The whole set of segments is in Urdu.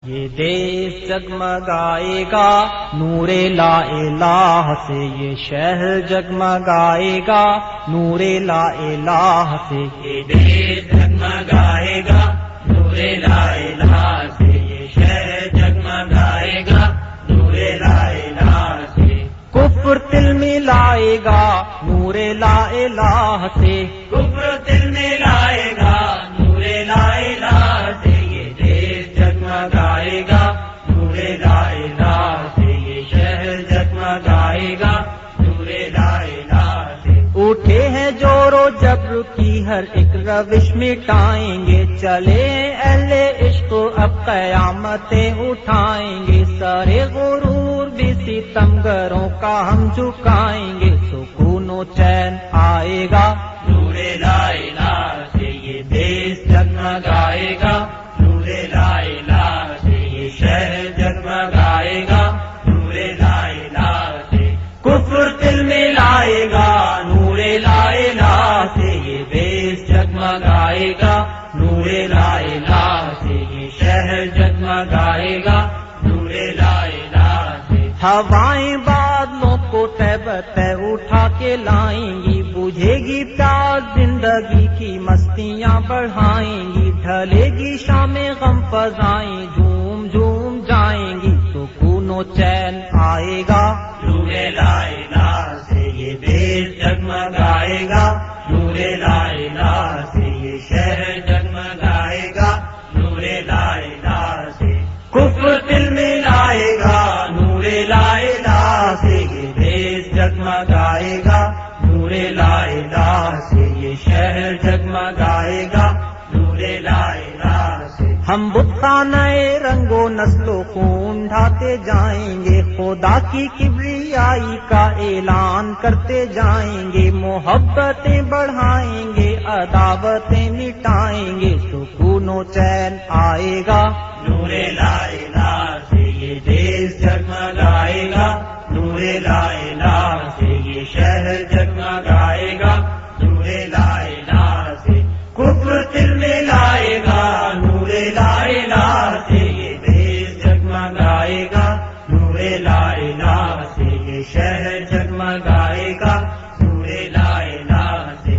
یہ دیس جگمگائے گا نور لا الہ سے، یہ شہر جگمگائے گا نور لا الہ سے، یہ دیس جگمگائے گا نور لا الہ سے، یہ شہر جگمگائے گا نور لا الہ سے، کفر دل ملائے گا نور لا الہ سے، کفر دل ملائے گا نور لا الہ سے، یہ دیس جگمگائے گا نور لا الہ سے، یہ شہر جگمگائے گا نور لا الہ سے، اٹھے ہیں جور و جبر کی ہر ایک روش مٹائیں گے، چلے اہل عشق اب قیامتیں اٹھائیں گے، سارے غرور بھی ستمگروں کا ہم جھکائیں گے، سکون و چین آئے گا نور لا الہ سے، یہ دیس جگمگائے گا نور لا الہ سے، یہ شہر جگمگائے گا نور لا الہ سے، کفر دل ملائے گا نور لا الہ سے، یہ دیس جگمگائے گا نور لا الہ سے، یہ شہر جگمگائے گا نور لا الہ سے، ہوائیں بادلوں کو تہ بتہ اٹھا کے لائیں گی، بجھے گی پیاس زندگی کی مستیاں بڑھائیں گی، ڈھلے گی شام غم فضائیں جھوم جھوم جائیں گی، سکون و چین آئے گا نور لا الہ سے، یہ دیس جگمگائے گا نور لا الہ سے، یہ شہر جگمگائے گا نور لا الہ سے، کفر دل ملائے گا نور لا الہ سے، یہ دیس جگمگائے گا نور لا الہ سے، یہ شہر جگمگائے گا نور لا الہ سے، ہم بت خانہ رنگ و نسل و خون ڈھاتے جائیں گے، خدا کی کبریائی کا اعلان کرتے جائیں گے، محبتیں بڑھائیں گے عداوتیں مٹائیں گے، سکون و چین آئے گا نور لا الہ سے، یہ دیس جگمگائے گا نور لا الہ سے، یہ شہر جگمگائے گا نور لا الہ سے، کفر دل ملائے گا نور لا الہ سے، یہ دیس جگمگائے گا نور لا الہ سے، یہ شہر جگمگائے گا نور لا الہ سے،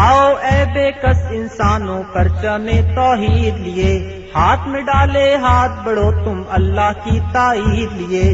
آؤ اے بے کس انسانوں پرچم توحید لیے، ہاتھ میں ڈالے ہاتھ بڑھو تم اللہ کی تائید لیے،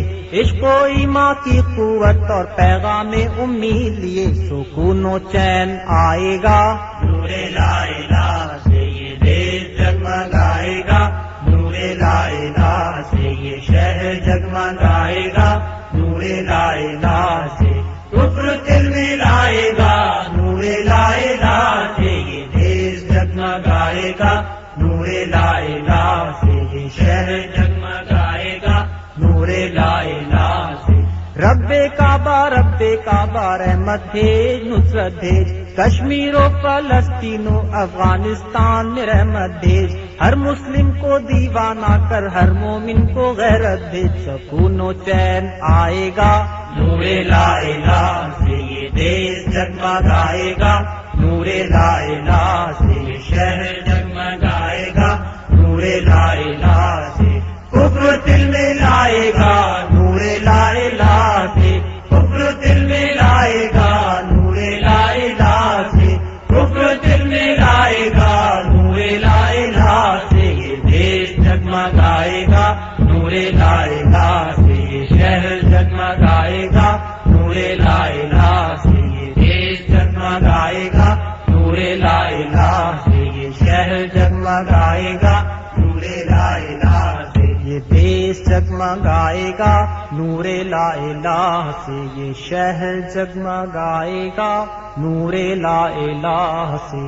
عشق و ایمان کی قوت اور پیغام امید لیے، سکون و چین آئے گا نور لا الہ سے، یہ دیس جگمگائے گا نور لا الہ سے، یہ شہر جگمگائے گا نور لا الہ سے، کفر دل ملائے گا نور لا الہ سے، یہ دیس جگمگائے گا نور لا الہ سے، یہ شہر جگمگائے گا نور لا الہ سے، رب کعبہ رحمت بھیج نصرت بھیج، کشمیر و فلسطین و افغانستان میں رحمت بھیج، ہر مسلم کو دیوانہ کر ہر مومن کو غیرت بھیج، سکون و چین آئے گا نور لا الہ سے، یہ دیس جگمگائے گا نور لا الہ سے، یہ شہر جگمگائے گا نور لا الہ سے، کفر دل ملائے گا نور لا الہ سے، کفر دل ملائے گا نور لا الہ سے، کفر دل ملائے گا نور لا الہ سے، یہ دیس جگمگائے گا نور لا الہ سے، یہ شہر جگمگائے گا نور لا الہ سے، یہ دیس جگمگائے گا نور لا الہ سے، یہ شہر جگمگائے گا نور لا الہ سے، یہ دیس جگمگائے گا نور لا الہ سے، یہ شہر جگمگائے گا نور لا الہ سے۔